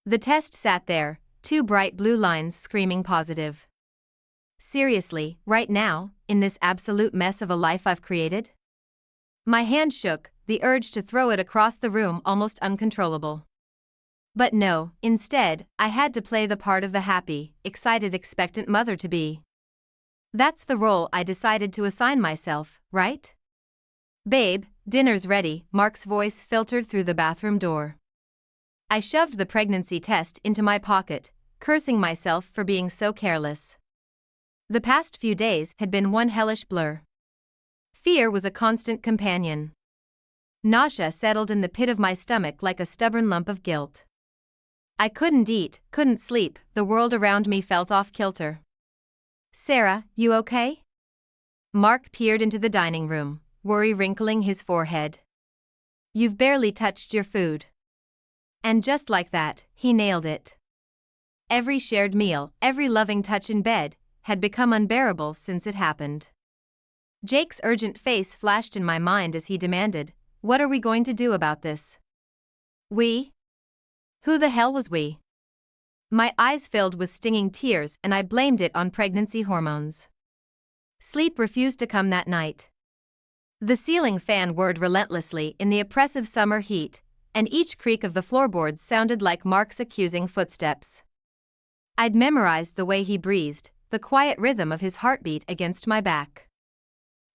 The test sat there, two bright blue lines screaming positive. Seriously, right now, in this absolute mess of a life I've created? My hand shook, the urge to throw it across the room almost uncontrollable. But no, instead, I had to play the part of the happy, excited, expectant mother-to-be. That's the role I decided to assign myself, right? Babe, dinner's ready, Mark's voice filtered through the bathroom door. I shoved the pregnancy test into my pocket, cursing myself for being so careless. The past few days had been one hellish blur. Fear was a constant companion. Nausea settled in the pit of my stomach like a stubborn lump of guilt. I couldn't eat, couldn't sleep, the world around me felt off kilter. Sarah, you okay? Mark peered into the dining room, worry wrinkling his forehead. You've barely touched your food. And just like that, he nailed it. Every shared meal, every loving touch in bed, had become unbearable since it happened. Jake's urgent face flashed in my mind as he demanded, "What are we going to do about this?" We? Who the hell was we? My eyes filled with stinging tears and I blamed it on pregnancy hormones. Sleep refused to come that night. The ceiling fan whirred relentlessly in the oppressive summer heat, and each creak of the floorboards sounded like Mark's accusing footsteps. I'd memorized the way he breathed, the quiet rhythm of his heartbeat against my back.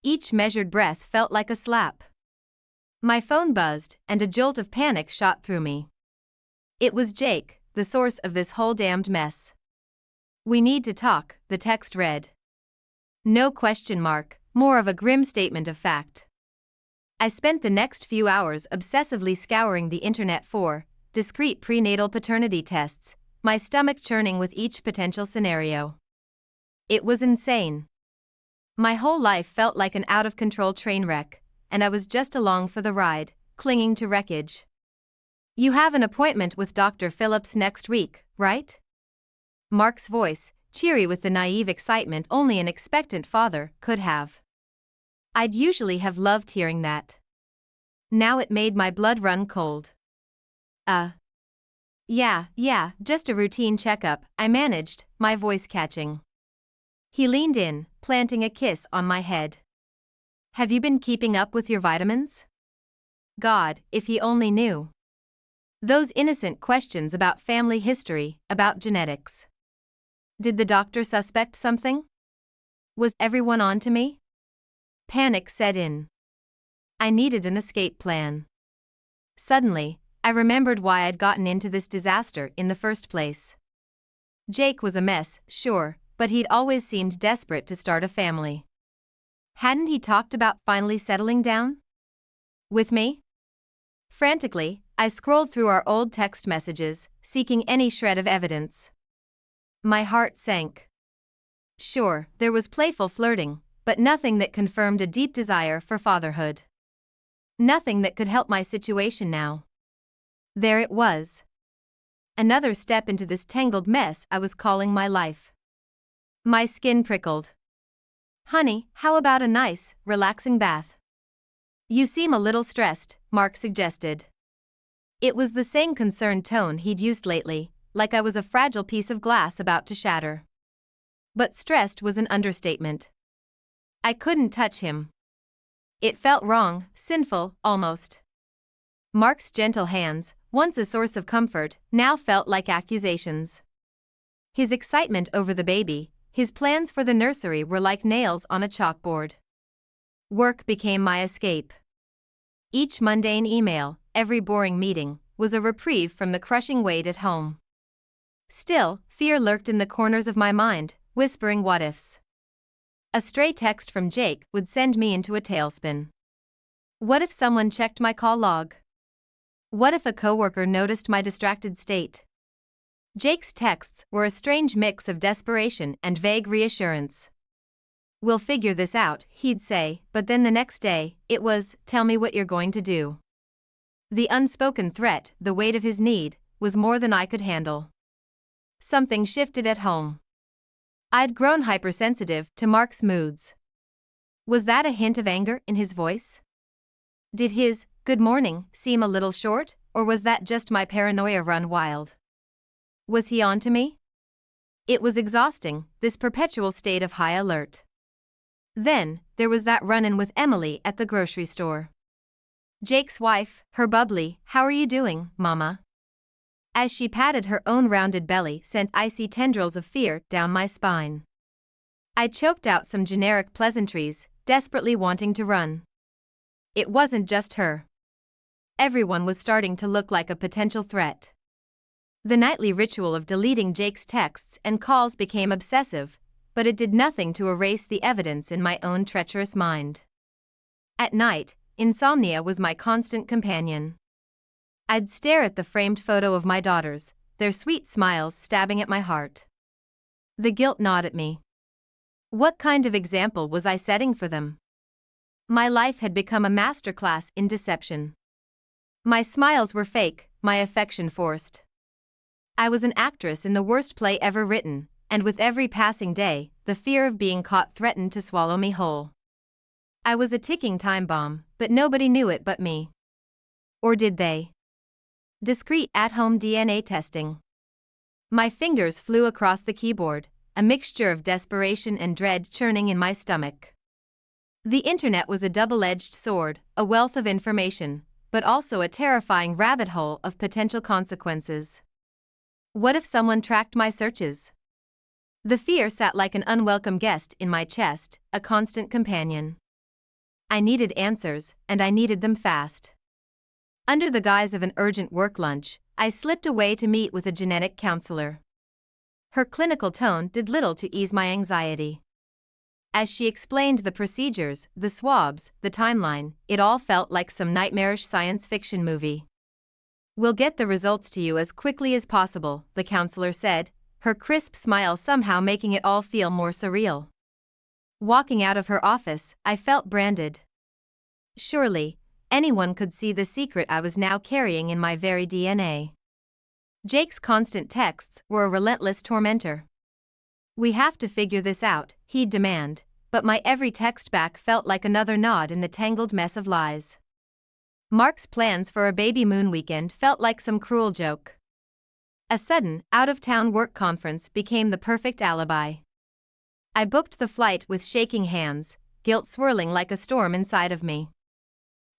Each measured breath felt like a slap. My phone buzzed, and a jolt of panic shot through me. It was Jake, the source of this whole damned mess. "We need to talk," the text read. No question mark, more of a grim statement of fact. I spent the next few hours obsessively scouring the internet for discrete prenatal paternity tests, my stomach churning with each potential scenario. It was insane. My whole life felt like an out-of-control train wreck, and I was just along for the ride, clinging to wreckage. "You have an appointment with Dr. Phillips next week, right?" Mark's voice, cheery with the naive excitement only an expectant father could have. I'd usually have loved hearing that. Now it made my blood run cold. Yeah, just a routine checkup," I managed, my voice catching. He leaned in, planting a kiss on my head. "Have you been keeping up with your vitamins?" God, if he only knew. Those innocent questions about family history, about genetics. Did the doctor suspect something? Was everyone on to me? Panic set in. I needed an escape plan. Suddenly, I remembered why I'd gotten into this disaster in the first place. Jake was a mess, sure, but he'd always seemed desperate to start a family. Hadn't he talked about finally settling down? With me? Frantically, I scrolled through our old text messages, seeking any shred of evidence. My heart sank. Sure, there was playful flirting, but nothing that confirmed a deep desire for fatherhood. Nothing that could help my situation now. There it was. Another step into this tangled mess I was calling my life. My skin prickled. "Honey, how about a nice, relaxing bath?" "You seem a little stressed," Mark suggested. It was the same concerned tone he'd used lately, like I was a fragile piece of glass about to shatter. But stressed was an understatement. I couldn't touch him. It felt wrong, sinful, almost. Mark's gentle hands, once a source of comfort, now felt like accusations. His excitement over the baby, his plans for the nursery were like nails on a chalkboard. Work became my escape. Each mundane email, every boring meeting, was a reprieve from the crushing weight at home. Still, fear lurked in the corners of my mind, whispering what-ifs. A stray text from Jake would send me into a tailspin. What if someone checked my call log? What if a coworker noticed my distracted state? Jake's texts were a strange mix of desperation and vague reassurance. "We'll figure this out," he'd say, but then the next day, it was, "Tell me what you're going to do." The unspoken threat, the weight of his need, was more than I could handle. Something shifted at home. I'd grown hypersensitive to Mark's moods. Was that a hint of anger in his voice? Did his "good morning" seem a little short, or was that just my paranoia run wild? Was he on to me? It was exhausting, this perpetual state of high alert. Then, there was that run-in with Emily at the grocery store. Jake's wife, her bubbly, "How are you doing, Mama?" As she patted her own rounded belly sent icy tendrils of fear down my spine. I choked out some generic pleasantries, desperately wanting to run. It wasn't just her. Everyone was starting to look like a potential threat. The nightly ritual of deleting Jake's texts and calls became obsessive, but it did nothing to erase the evidence in my own treacherous mind. At night, insomnia was my constant companion. I'd stare at the framed photo of my daughters, their sweet smiles stabbing at my heart. The guilt gnawed at me. What kind of example was I setting for them? My life had become a masterclass in deception. My smiles were fake, my affection forced. I was an actress in the worst play ever written, and with every passing day, the fear of being caught threatened to swallow me whole. I was a ticking time bomb, but nobody knew it but me. Or did they? Discreet at-home DNA testing. My fingers flew across the keyboard, a mixture of desperation and dread churning in my stomach. The internet was a double-edged sword, a wealth of information, but also a terrifying rabbit hole of potential consequences. What if someone tracked my searches? The fear sat like an unwelcome guest in my chest, a constant companion. I needed answers, and I needed them fast. Under the guise of an urgent work lunch, I slipped away to meet with a genetic counselor. Her clinical tone did little to ease my anxiety. As she explained the procedures, the swabs, the timeline, it all felt like some nightmarish science fiction movie. "We'll get the results to you as quickly as possible," the counselor said, her crisp smile somehow making it all feel more surreal. Walking out of her office, I felt branded. Surely, anyone could see the secret I was now carrying in my very DNA. Jake's constant texts were a relentless tormentor. "We have to figure this out," he'd demand, but my every text back felt like another knot in the tangled mess of lies. Mark's plans for a baby moon weekend felt like some cruel joke. A sudden, out-of-town work conference became the perfect alibi. I booked the flight with shaking hands, guilt swirling like a storm inside of me.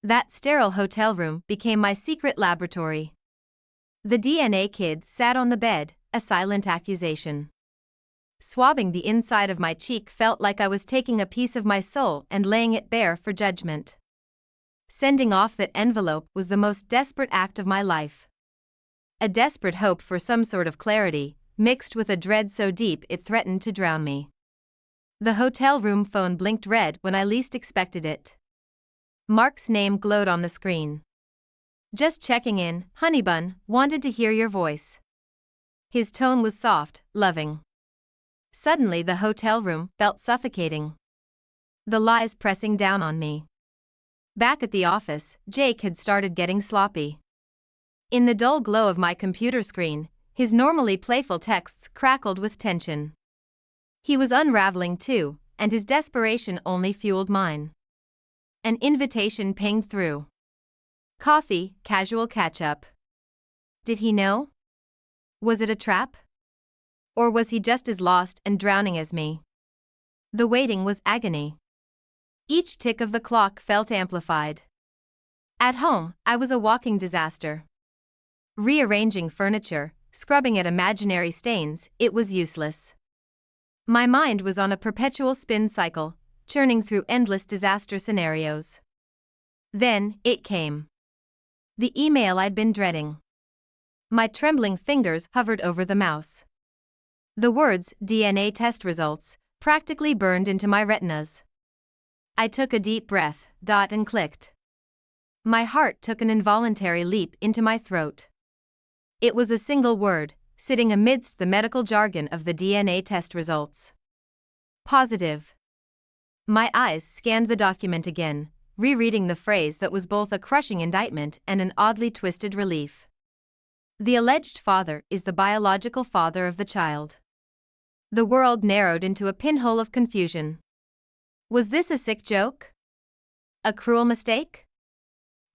That sterile hotel room became my secret laboratory. The DNA kid sat on the bed, a silent accusation. Swabbing the inside of my cheek felt like I was taking a piece of my soul and laying it bare for judgment. Sending off that envelope was the most desperate act of my life. A desperate hope for some sort of clarity, mixed with a dread so deep it threatened to drown me. The hotel room phone blinked red when I least expected it. Mark's name glowed on the screen. "Just checking in, Honeybun, wanted to hear your voice." His tone was soft, loving. Suddenly the hotel room felt suffocating. The lies pressing down on me. Back at the office, Jake had started getting sloppy. In the dull glow of my computer screen, his normally playful texts crackled with tension. He was unraveling too, and his desperation only fueled mine. An invitation pinged through. Coffee, casual catch-up. Did he know? Was it a trap? Or was he just as lost and drowning as me? The waiting was agony. Each tick of the clock felt amplified. At home, I was a walking disaster. Rearranging furniture, scrubbing at imaginary stains, it was useless. My mind was on a perpetual spin cycle, churning through endless disaster scenarios. Then, it came. The email I'd been dreading. My trembling fingers hovered over the mouse. The words, "DNA test results," practically burned into my retinas. I took a deep breath, and clicked. My heart took an involuntary leap into my throat. It was a single word, sitting amidst the medical jargon of the DNA test results. Positive. My eyes scanned the document again, rereading the phrase that was both a crushing indictment and an oddly twisted relief. The alleged father is the biological father of the child. The world narrowed into a pinhole of confusion. Was this a sick joke? A cruel mistake?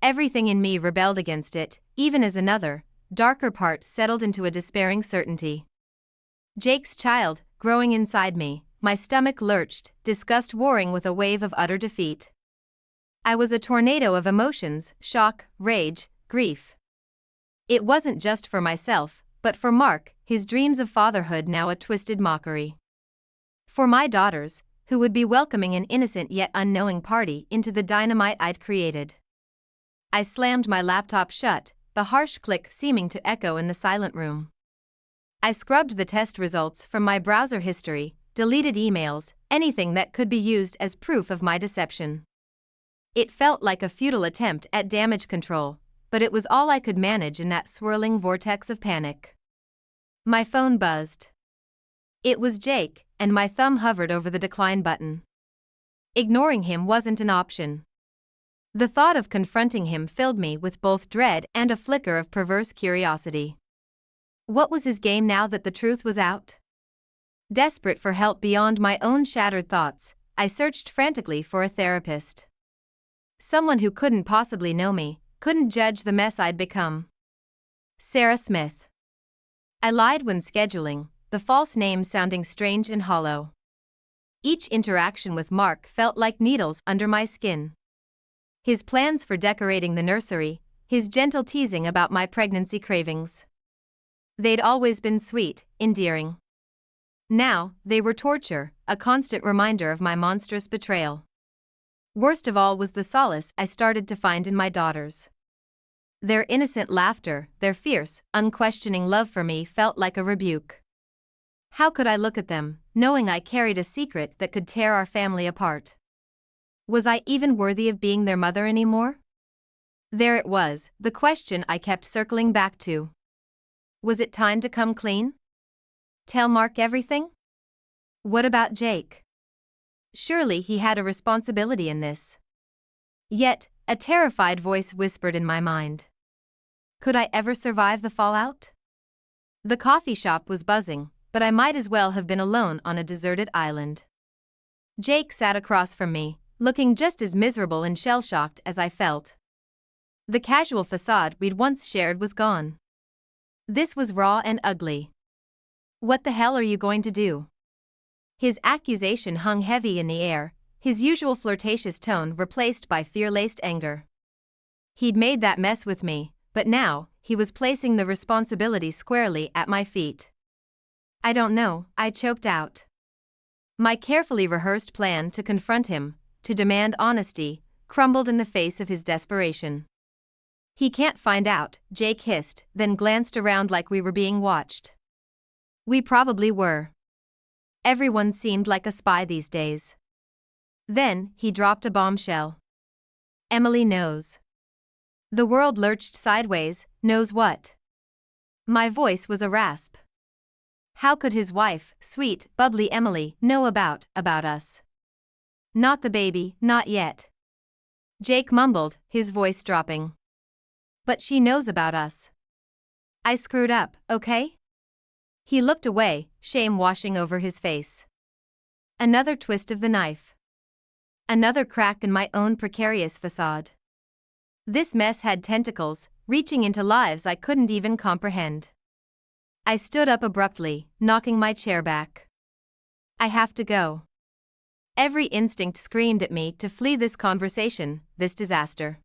Everything in me rebelled against it, even as another, darker part settled into a despairing certainty. Jake's child, growing inside me, my stomach lurched, disgust warring with a wave of utter defeat. I was a tornado of emotions, shock, rage, grief. It wasn't just for myself, but for Mark, his dreams of fatherhood now a twisted mockery. For my daughters, who would be welcoming an innocent yet unknowing party into the dynamite I'd created. I slammed my laptop shut, the harsh click seeming to echo in the silent room. I scrubbed the test results from my browser history, deleted emails, anything that could be used as proof of my deception. It felt like a futile attempt at damage control, but it was all I could manage in that swirling vortex of panic. My phone buzzed. It was Jake, and my thumb hovered over the decline button. Ignoring him wasn't an option. The thought of confronting him filled me with both dread and a flicker of perverse curiosity. What was his game now that the truth was out? Desperate for help beyond my own shattered thoughts, I searched frantically for a therapist. Someone who couldn't possibly know me, couldn't judge the mess I'd become. Sarah Smith. I lied when scheduling, the false name sounding strange and hollow. Each interaction with Mark felt like needles under my skin. His plans for decorating the nursery, his gentle teasing about my pregnancy cravings. They'd always been sweet, endearing. Now, they were torture, a constant reminder of my monstrous betrayal. Worst of all was the solace I started to find in my daughters. Their innocent laughter, their fierce, unquestioning love for me felt like a rebuke. How could I look at them, knowing I carried a secret that could tear our family apart? Was I even worthy of being their mother anymore? There it was, the question I kept circling back to. Was it time to come clean? Tell Mark everything? What about Jake? Surely he had a responsibility in this. Yet, a terrified voice whispered in my mind. Could I ever survive the fallout? The coffee shop was buzzing, but I might as well have been alone on a deserted island. Jake sat across from me, looking just as miserable and shell-shocked as I felt. The casual facade we'd once shared was gone. This was raw and ugly. What the hell are you going to do? His accusation hung heavy in the air, his usual flirtatious tone replaced by fear-laced anger. He'd made that mess with me, but now, he was placing the responsibility squarely at my feet. I don't know, I choked out. My carefully rehearsed plan to confront him, to demand honesty, crumbled in the face of his desperation. He can't find out, Jake hissed, then glanced around like we were being watched. We probably were. Everyone seemed like a spy these days. Then, he dropped a bombshell. Emily knows. The world lurched sideways, knows what? My voice was a rasp. How could his wife, sweet, bubbly Emily, know about us? Not the baby, not yet. Jake mumbled, his voice dropping. But she knows about us. I screwed up, okay? He looked away, shame washing over his face. Another twist of the knife. Another crack in my own precarious facade. This mess had tentacles, reaching into lives I couldn't even comprehend. I stood up abruptly, knocking my chair back. I have to go. Every instinct screamed at me to flee this conversation, this disaster.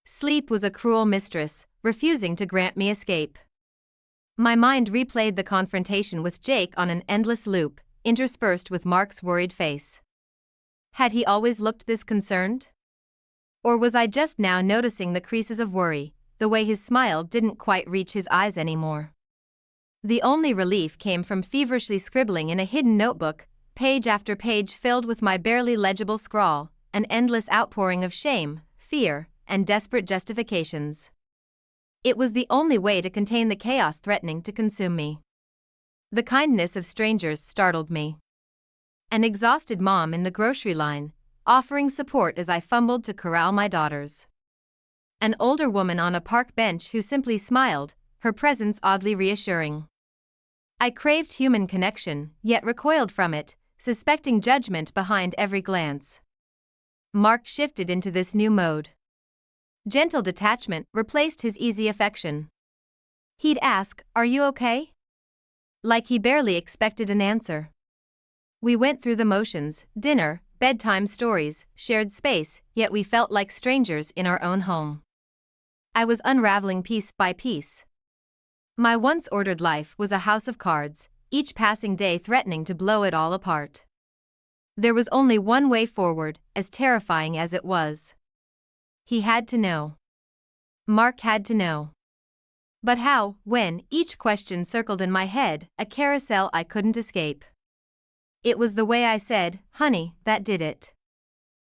Sleep was a cruel mistress, refusing to grant me escape. My mind replayed the confrontation with Jake on an endless loop, interspersed with Mark's worried face. Had he always looked this concerned? Or was I just now noticing the creases of worry, the way his smile didn't quite reach his eyes anymore? The only relief came from feverishly scribbling in a hidden notebook, page after page filled with my barely legible scrawl, an endless outpouring of shame, fear, and desperate justifications. It was the only way to contain the chaos threatening to consume me. The kindness of strangers startled me. An exhausted mom in the grocery line, offering support as I fumbled to corral my daughters. An older woman on a park bench who simply smiled, her presence oddly reassuring. I craved human connection, yet recoiled from it, suspecting judgment behind every glance. Mark shifted into this new mode. Gentle detachment replaced his easy affection. He'd ask, "Are you okay?" Like he barely expected an answer. We went through the motions, dinner, bedtime stories, shared space, yet we felt like strangers in our own home. I was unraveling piece by piece. My once ordered life was a house of cards, each passing day threatening to blow it all apart. There was only one way forward, as terrifying as it was. He had to know. Mark had to know. But how, when, each question circled in my head, a carousel I couldn't escape. It was the way I said, "Honey," that did it.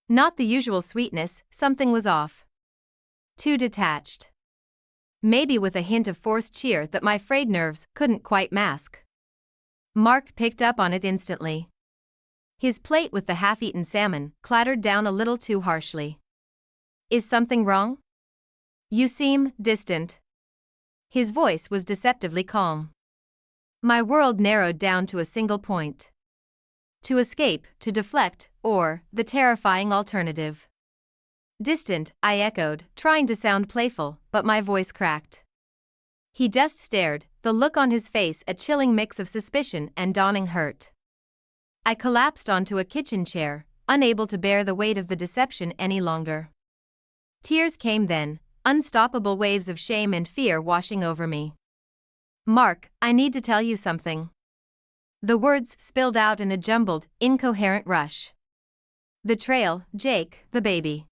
Not the usual sweetness, something was off. Too detached. Maybe with a hint of forced cheer that my frayed nerves couldn't quite mask. Mark picked up on it instantly. His plate with the half-eaten salmon clattered down a little too harshly. "Is something wrong? You seem distant." His voice was deceptively calm. My world narrowed down to a single point. To escape, to deflect, or the terrifying alternative. "Distant," I echoed, trying to sound playful, but my voice cracked. He just stared, the look on his face a chilling mix of suspicion and dawning hurt. I collapsed onto a kitchen chair, unable to bear the weight of the deception any longer. Tears came then, unstoppable waves of shame and fear washing over me. "Mark, I need to tell you something." The words spilled out in a jumbled, incoherent rush. Betrayal, Jake, the baby.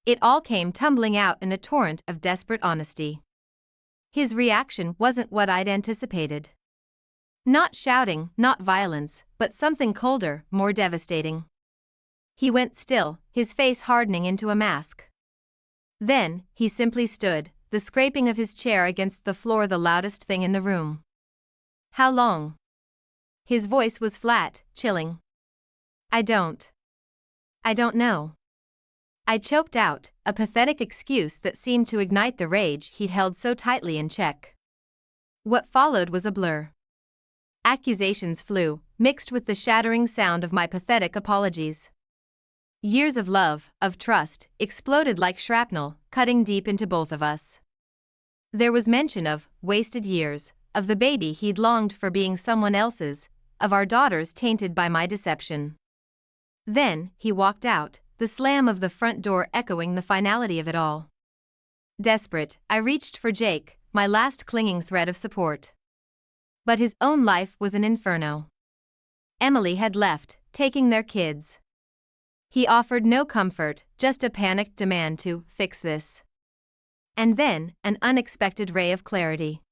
It all came tumbling out in a torrent of desperate honesty. His reaction wasn't what I'd anticipated. Not shouting, not violence, but something colder, more devastating. He went still, his face hardening into a mask. Then, he simply stood, the scraping of his chair against the floor the loudest thing in the room. "How long?" His voice was flat, chilling. I don't know." I choked out, a pathetic excuse that seemed to ignite the rage he'd held so tightly in check. What followed was a blur. Accusations flew, mixed with the shattering sound of my pathetic apologies. Years of love, of trust, exploded like shrapnel, cutting deep into both of us. There was mention of wasted years, of the baby he'd longed for being someone else's, of our daughters tainted by my deception. Then, he walked out, the slam of the front door echoing the finality of it all. Desperate, I reached for Jake, my last clinging thread of support. But his own life was an inferno. Emily had left, taking their kids. He offered no comfort, just a panicked demand to fix this. And then, an unexpected ray of clarity.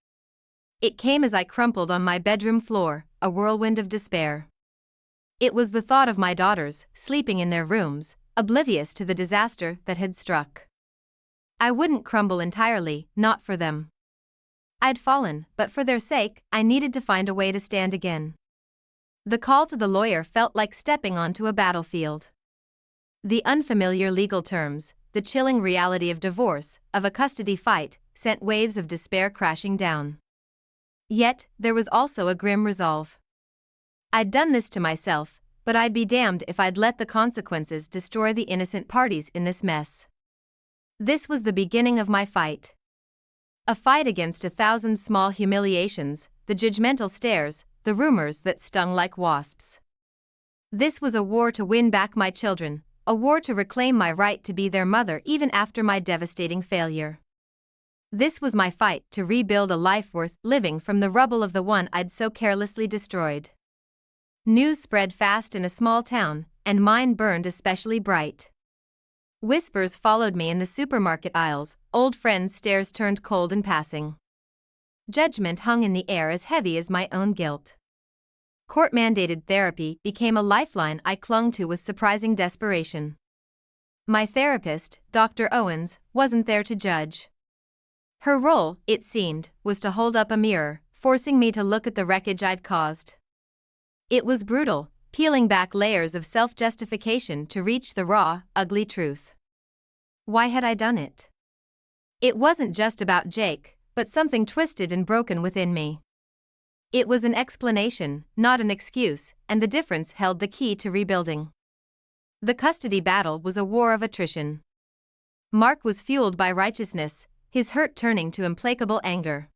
It came as I crumpled on my bedroom floor, a whirlwind of despair. It was the thought of my daughters, sleeping in their rooms, oblivious to the disaster that had struck. I wouldn't crumble entirely, not for them. I'd fallen, but for their sake, I needed to find a way to stand again. The call to the lawyer felt like stepping onto a battlefield. The unfamiliar legal terms, the chilling reality of divorce, of a custody fight, sent waves of despair crashing down. Yet, there was also a grim resolve. I'd done this to myself, but I'd be damned if I'd let the consequences destroy the innocent parties in this mess. This was the beginning of my fight. A fight against 1,000 small humiliations, the judgmental stares, the rumors that stung like wasps. This was a war to win back my children, a war to reclaim my right to be their mother even after my devastating failure. This was my fight to rebuild a life worth living from the rubble of the one I'd so carelessly destroyed. News spread fast in a small town, and mine burned especially bright. Whispers followed me in the supermarket aisles, old friends' stares turned cold in passing. Judgment hung in the air as heavy as my own guilt. Court-mandated therapy became a lifeline I clung to with surprising desperation. My therapist, Dr. Owens, wasn't there to judge. Her role, it seemed, was to hold up a mirror, forcing me to look at the wreckage I'd caused. It was brutal, peeling back layers of self-justification to reach the raw, ugly truth. Why had I done it? It wasn't just about Jake, but something twisted and broken within me. It was an explanation, not an excuse, and the difference held the key to rebuilding. The custody battle was a war of attrition. Mark was fueled by righteousness, his hurt turning to implacable anger.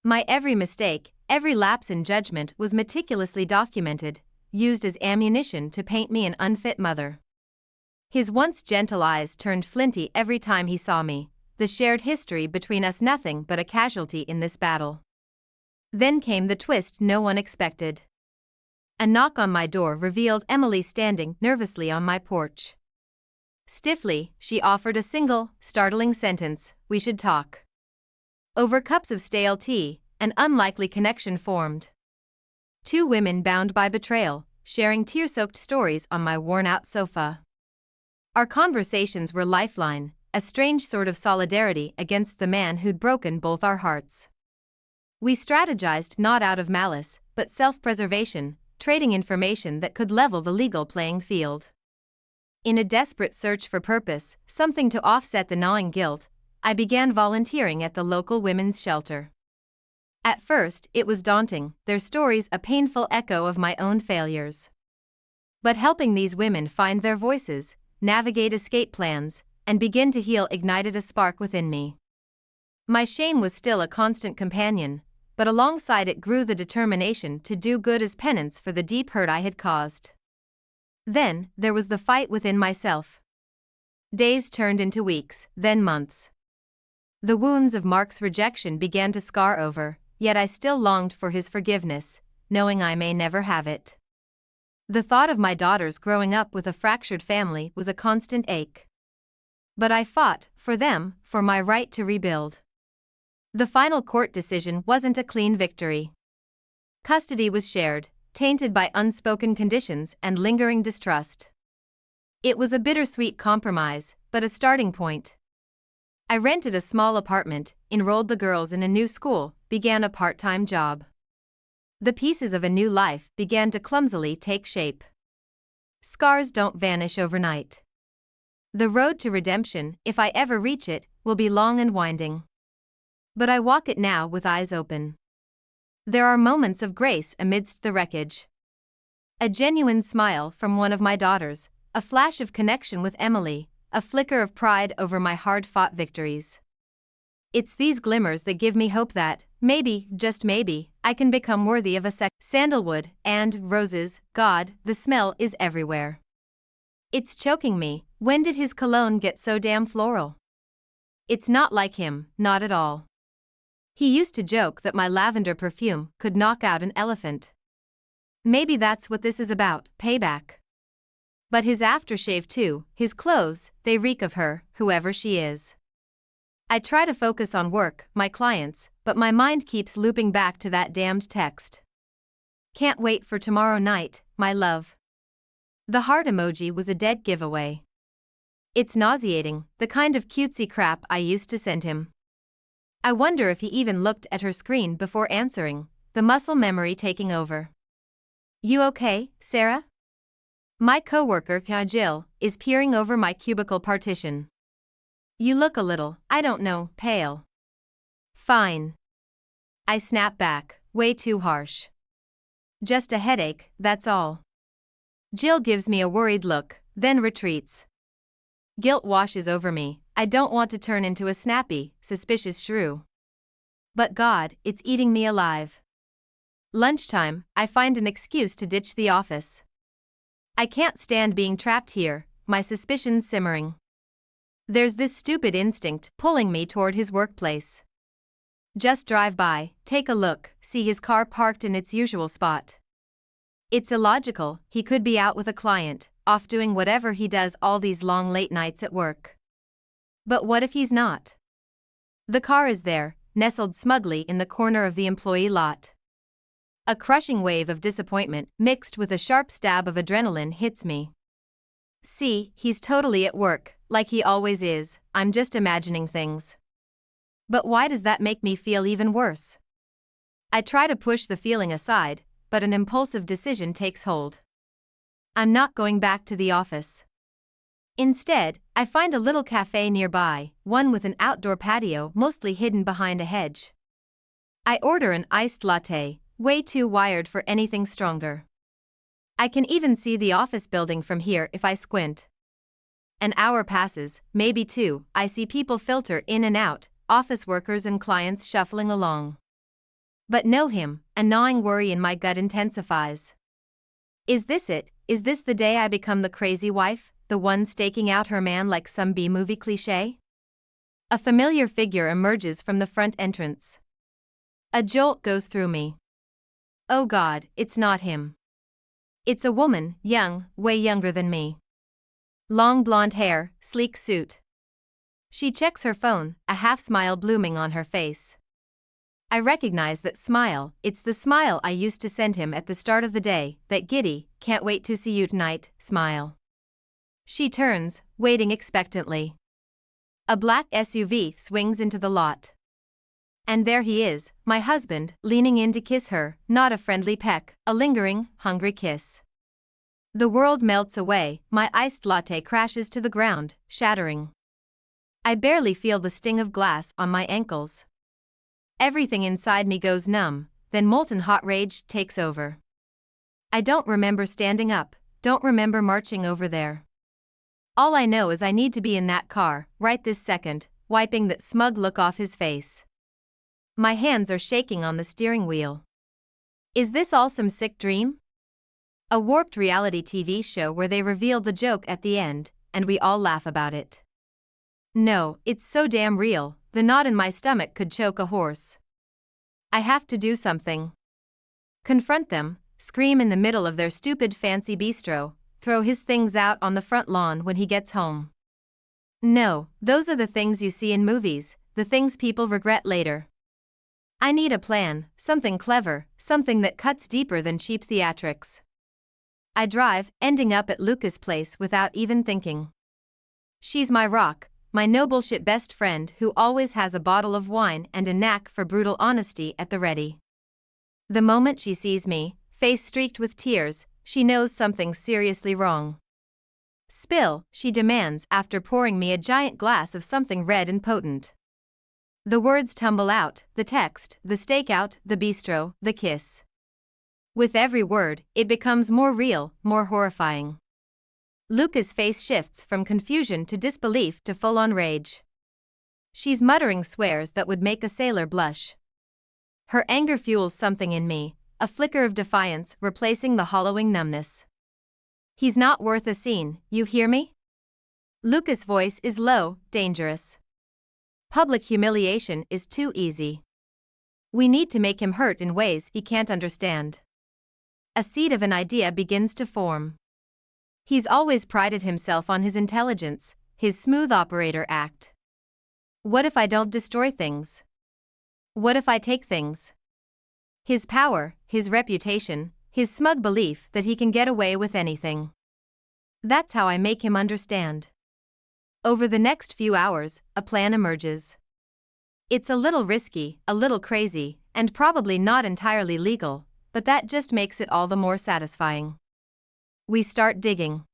My every mistake, every lapse in judgment was meticulously documented, used as ammunition to paint me an unfit mother. His once gentle eyes turned flinty every time he saw me, the shared history between us nothing but a casualty in this battle. Then came the twist no one expected. A knock on my door revealed Emily standing nervously on my porch. Stiffly, she offered a single, startling sentence: "We should talk." Over cups of stale tea, an unlikely connection formed. Two women bound by betrayal, sharing tear-soaked stories on my worn-out sofa. Our conversations were lifeline, a strange sort of solidarity against the man who'd broken both our hearts. We strategized not out of malice, but self-preservation, trading information that could level the legal playing field. In a desperate search for purpose, something to offset the gnawing guilt, I began volunteering at the local women's shelter. At first, it was daunting, their stories a painful echo of my own failures. But helping these women find their voices, navigate escape plans, and begin to heal ignited a spark within me. My shame was still a constant companion, but alongside it grew the determination to do good as penance for the deep hurt I had caused. Then, there was the fight within myself. Days turned into weeks, then months. The wounds of Mark's rejection began to scar over, yet I still longed for his forgiveness, knowing I may never have it. The thought of my daughters growing up with a fractured family was a constant ache. But I fought, for them, for my right to rebuild. The final court decision wasn't a clean victory. Custody was shared, tainted by unspoken conditions and lingering distrust. It was a bittersweet compromise, but a starting point. I rented a small apartment, enrolled the girls in a new school, began a part-time job. The pieces of a new life began to clumsily take shape. Scars don't vanish overnight. The road to redemption, if I ever reach it, will be long and winding. But I walk it now with eyes open. There are moments of grace amidst the wreckage. A genuine smile from one of my daughters, a flash of connection with Emily, a flicker of pride over my hard-fought victories. It's these glimmers that give me hope that, maybe, just maybe, I can become worthy of a sandalwood and roses. God, the smell is everywhere. It's choking me. When did his cologne get so damn floral? It's not like him, not at all. He used to joke that my lavender perfume could knock out an elephant. Maybe that's what this is about, payback. But his aftershave too, his clothes, they reek of her, whoever she is. I try to focus on work, my clients, but my mind keeps looping back to that damned text. Can't wait for tomorrow night, my love. The heart emoji was a dead giveaway. It's nauseating, the kind of cutesy crap I used to send him. I wonder if he even looked at her screen before answering, the muscle memory taking over. You okay, Sarah? My coworker, Jill, is peering over my cubicle partition. You look a little, I don't know, pale. Fine. I snap back, way too harsh. Just a headache, that's all. Jill gives me a worried look, then retreats. Guilt washes over me. I don't want to turn into a snappy, suspicious shrew. But God, it's eating me alive. Lunchtime, I find an excuse to ditch the office. I can't stand being trapped here, my suspicions simmering. There's this stupid instinct pulling me toward his workplace. Just drive by, take a look, see his car parked in its usual spot. It's illogical, he could be out with a client, off doing whatever he does all these long late nights at work. But what if he's not? The car is there, nestled smugly in the corner of the employee lot. A crushing wave of disappointment mixed with a sharp stab of adrenaline hits me. See, he's totally at work, like he always is, I'm just imagining things. But why does that make me feel even worse? I try to push the feeling aside, but an impulsive decision takes hold. I'm not going back to the office. Instead, I find a little cafe nearby, one with an outdoor patio mostly hidden behind a hedge. I order an iced latte, way too wired for anything stronger. I can even see the office building from here if I squint. An hour passes, maybe two, I see people filter in and out, office workers and clients shuffling along. But know him, a gnawing worry in my gut intensifies. Is this it? Is this the day I become the crazy wife, the one staking out her man like some B-movie cliché? A familiar figure emerges from the front entrance. A jolt goes through me. Oh God, it's not him. It's a woman, young, way younger than me. Long blonde hair, sleek suit. She checks her phone, a half-smile blooming on her face. I recognize that smile, it's the smile I used to send him at the start of the day, that giddy, can't wait to see you tonight, smile. She turns, waiting expectantly. A black SUV swings into the lot. And there he is, my husband, leaning in to kiss her, not a friendly peck, a lingering, hungry kiss. The world melts away, my iced latte crashes to the ground, shattering. I barely feel the sting of glass on my ankles. Everything inside me goes numb, then molten hot rage takes over. I don't remember standing up, don't remember marching over there. All I know is I need to be in that car, right this second, wiping that smug look off his face. My hands are shaking on the steering wheel. Is this all some sick dream? A warped reality TV show where they reveal the joke at the end, and we all laugh about it. No, it's so damn real, the knot in my stomach could choke a horse. I have to do something. Confront them, scream in the middle of their stupid fancy bistro, throw his things out on the front lawn when he gets home. No, those are the things you see in movies, the things people regret later. I need a plan, something clever, something that cuts deeper than cheap theatrics. I drive, ending up at Luca's place without even thinking. She's my rock, my no bullshit best friend who always has a bottle of wine and a knack for brutal honesty at the ready. The moment she sees me, face streaked with tears, she knows something's seriously wrong. Spill, she demands after pouring me a giant glass of something red and potent. The words tumble out, the text, the stakeout, the bistro, the kiss. With every word, it becomes more real, more horrifying. Luca's face shifts from confusion to disbelief to full-on rage. She's muttering swears that would make a sailor blush. Her anger fuels something in me, a flicker of defiance replacing the hollowing numbness. He's not worth a scene, you hear me? Luca's voice is low, dangerous. Public humiliation is too easy. We need to make him hurt in ways he can't understand. A seed of an idea begins to form. He's always prided himself on his intelligence, his smooth operator act. What if I don't destroy things? What if I take things? His power, his reputation, his smug belief that he can get away with anything. That's how I make him understand. Over the next few hours, a plan emerges. It's a little risky, a little crazy, and probably not entirely legal, but that just makes it all the more satisfying. We start digging.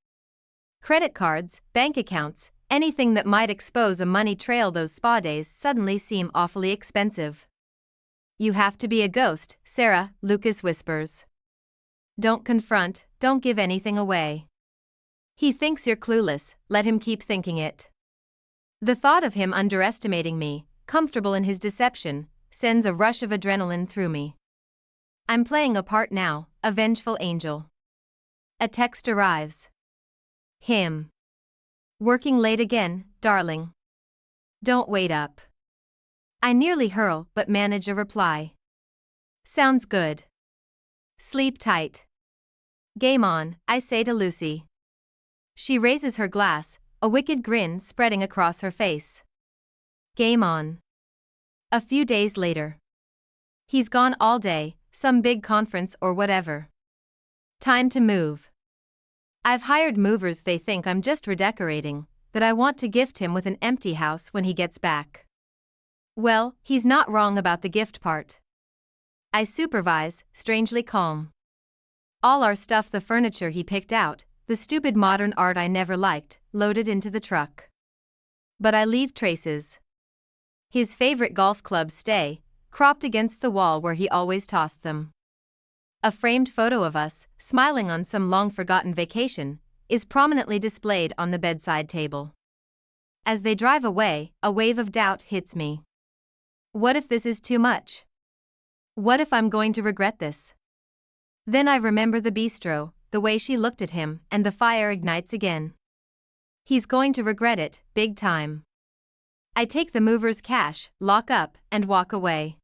Credit cards, bank accounts, anything that might expose a money trail. Those spa days suddenly seem awfully expensive. You have to be a ghost, Sarah, Lucas whispers. Don't confront, don't give anything away. He thinks you're clueless, let him keep thinking it. The thought of him underestimating me, comfortable in his deception, sends a rush of adrenaline through me. I'm playing a part now, a vengeful angel. A text arrives. Him. Working late again, darling. Don't wait up. I nearly hurl but manage a reply. Sounds good. Sleep tight. Game on, I say to Lucy. She raises her glass, a wicked grin spreading across her face. Game on. A few days later. He's gone all day, some big conference or whatever. Time to move. I've hired movers. They think I'm just redecorating, that I want to gift him with an empty house when he gets back. Well, he's not wrong about the gift part. I supervise, strangely calm. All our stuff, the furniture he picked out, the stupid modern art I never liked, loaded into the truck. But I leave traces. His favorite golf clubs stay, cropped against the wall where he always tossed them. A framed photo of us, smiling on some long-forgotten vacation, is prominently displayed on the bedside table. As they drive away, a wave of doubt hits me. What if this is too much? What if I'm going to regret this? Then I remember the bistro, the way she looked at him, and the fire ignites again. He's going to regret it, big time. I take the mover's cash, lock up, and walk away.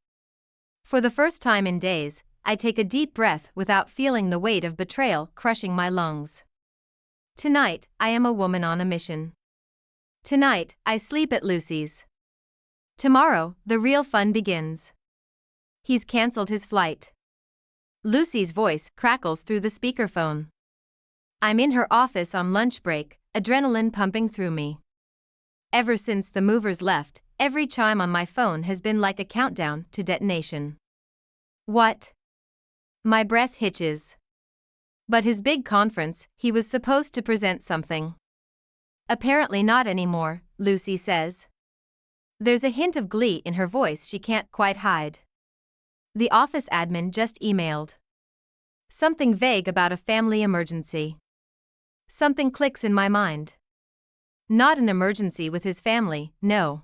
For the first time in days, I take a deep breath without feeling the weight of betrayal crushing my lungs. Tonight, I am a woman on a mission. Tonight, I sleep at Lucy's. Tomorrow, the real fun begins. He's cancelled his flight. Lucy's voice crackles through the speakerphone. I'm in her office on lunch break, adrenaline pumping through me. Ever since the movers left, every chime on my phone has been like a countdown to detonation. What? My breath hitches. But his big conference, he was supposed to present something. Apparently not anymore, Lucy says. There's a hint of glee in her voice she can't quite hide. The office admin just emailed. Something vague about a family emergency. Something clicks in my mind. Not an emergency with his family, no.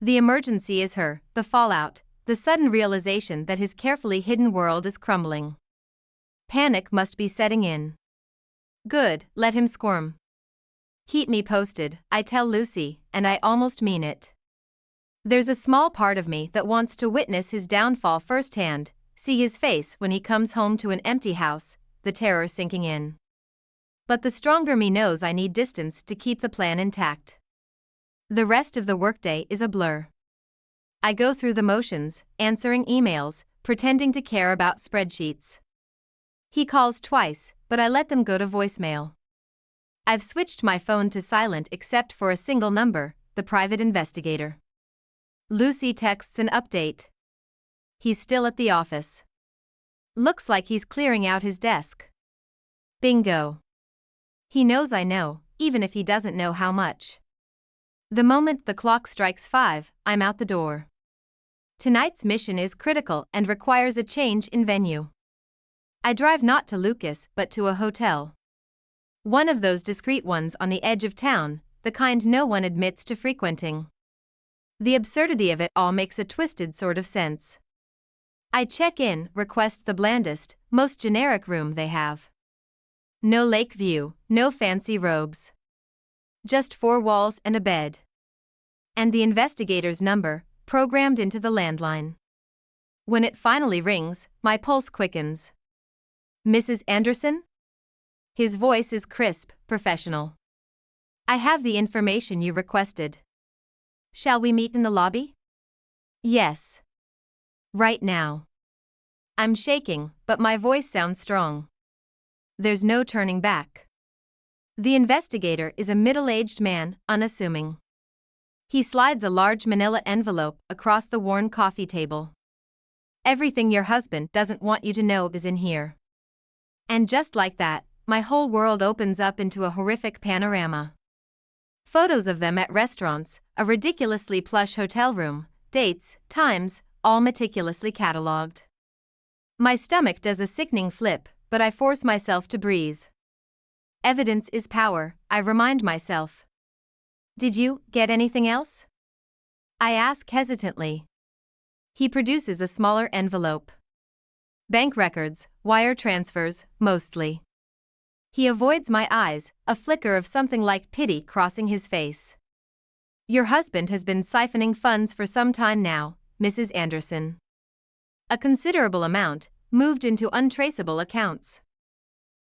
The emergency is her, the fallout, the sudden realization that his carefully hidden world is crumbling. Panic must be setting in. Good, let him squirm. Keep me posted, I tell Lucy, and I almost mean it. There's a small part of me that wants to witness his downfall firsthand, see his face when he comes home to an empty house, the terror sinking in. But the stronger me knows I need distance to keep the plan intact. The rest of the workday is a blur. I go through the motions, answering emails, pretending to care about spreadsheets. He calls twice, but I let them go to voicemail. I've switched my phone to silent except for a single number, the private investigator. Lucy texts an update. He's still at the office. Looks like he's clearing out his desk. Bingo. He knows I know, even if he doesn't know how much. The moment the clock strikes 5, I'm out the door. Tonight's mission is critical and requires a change in venue. I drive not to Lucas but to a hotel. One of those discreet ones on the edge of town, the kind no one admits to frequenting. The absurdity of it all makes a twisted sort of sense. I check in, request the blandest, most generic room they have. No lake view, no fancy robes. Just 4 walls and a bed. And the investigator's number, programmed into the landline. When it finally rings, my pulse quickens. Mrs. Anderson? His voice is crisp, professional. I have the information you requested. Shall we meet in the lobby? Yes. Right now. I'm shaking, but my voice sounds strong. There's no turning back. The investigator is a middle-aged man, unassuming. He slides a large manila envelope across the worn coffee table. Everything your husband doesn't want you to know is in here. And just like that, my whole world opens up into a horrific panorama. Photos of them at restaurants, a ridiculously plush hotel room, dates, times, all meticulously catalogued. My stomach does a sickening flip, but I force myself to breathe. Evidence is power, I remind myself. Did you get anything else? I ask hesitantly. He produces a smaller envelope. Bank records, wire transfers, mostly. He avoids my eyes, a flicker of something like pity crossing his face. Your husband has been siphoning funds for some time now, Mrs. Anderson. A considerable amount, moved into untraceable accounts.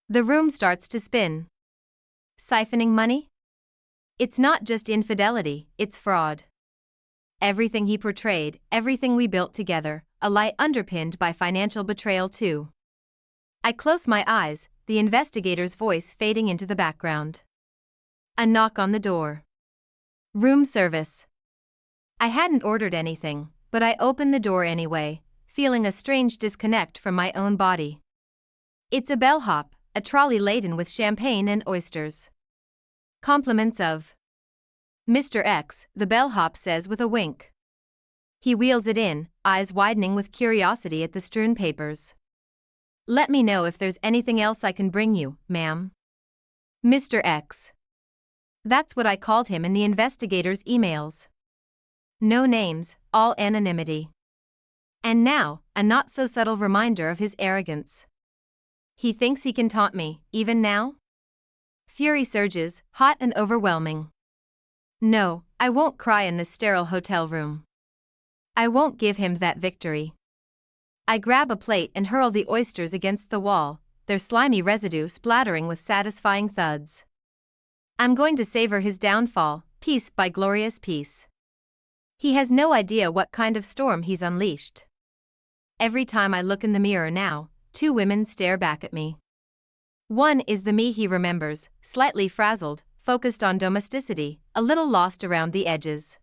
The room starts to spin. Siphoning money? It's not just infidelity, it's fraud. Everything he portrayed, everything we built together, a lie underpinned by financial betrayal too. I close my eyes, the investigator's voice fading into the background. A knock on the door. Room service. I hadn't ordered anything, but I open the door anyway, feeling a strange disconnect from my own body. It's a bellhop, a trolley laden with champagne and oysters. Compliments of Mr. X, the bellhop says with a wink. He wheels it in, eyes widening with curiosity at the strewn papers. Let me know if there's anything else I can bring you, ma'am. Mr. X. That's what I called him in the investigator's emails. No names, all anonymity. And now, a not-so-subtle reminder of his arrogance. He thinks he can taunt me, even now? Fury surges, hot and overwhelming. No, I won't cry in this sterile hotel room. I won't give him that victory. I grab a plate and hurl the oysters against the wall, their slimy residue splattering with satisfying thuds. I'm going to savor his downfall, piece by glorious piece. He has no idea what kind of storm he's unleashed. Every time I look in the mirror now, two women stare back at me. One is the me he remembers, slightly frazzled, focused on domesticity, a little lost around the edges.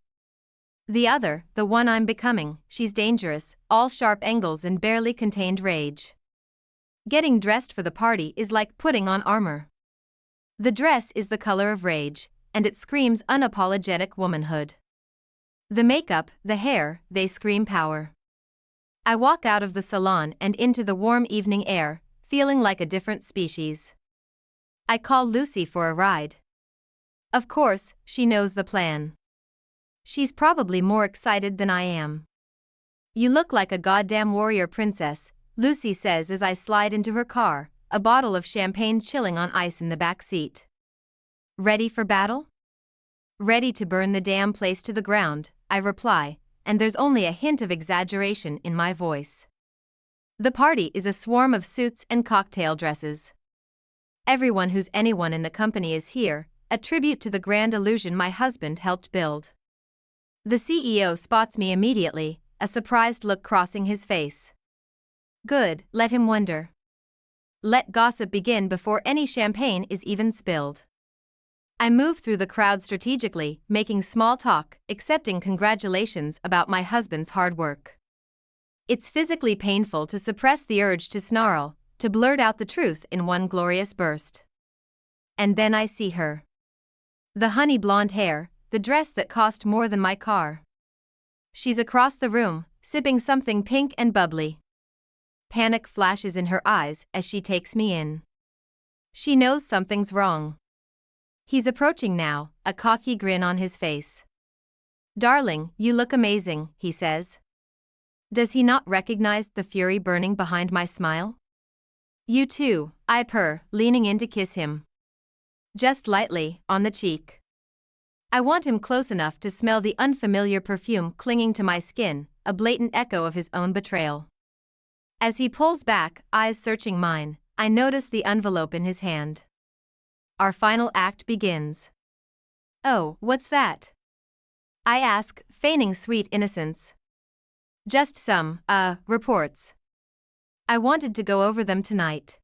The other, the one I'm becoming, she's dangerous, all sharp angles and barely contained rage. Getting dressed for the party is like putting on armor. The dress is the color of rage, and it screams unapologetic womanhood. The makeup, the hair, they scream power. I walk out of the salon and into the warm evening air, feeling like a different species. I call Lucy for a ride. Of course, she knows the plan. She's probably more excited than I am. You look like a goddamn warrior princess, Lucy says as I slide into her car, a bottle of champagne chilling on ice in the back seat. Ready for battle? Ready to burn the damn place to the ground, I reply, and there's only a hint of exaggeration in my voice. The party is a swarm of suits and cocktail dresses. Everyone who's anyone in the company is here, a tribute to the grand illusion my husband helped build. The CEO spots me immediately, a surprised look crossing his face. Good, let him wonder. Let gossip begin before any champagne is even spilled. I move through the crowd strategically, making small talk, accepting congratulations about my husband's hard work. It's physically painful to suppress the urge to snarl, to blurt out the truth in one glorious burst. And then I see her. The honey blonde hair, the dress that cost more than my car. She's across the room, sipping something pink and bubbly. Panic flashes in her eyes as she takes me in. She knows something's wrong. He's approaching now, a cocky grin on his face. Darling, you look amazing, he says. Does he not recognize the fury burning behind my smile? You too, I purr, leaning in to kiss him. Just lightly, on the cheek. I want him close enough to smell the unfamiliar perfume clinging to my skin, a blatant echo of his own betrayal. As he pulls back, eyes searching mine, I notice the envelope in his hand. Our final act begins. Oh, what's that? I ask, feigning sweet innocence. Just some, reports. I wanted to go over them tonight.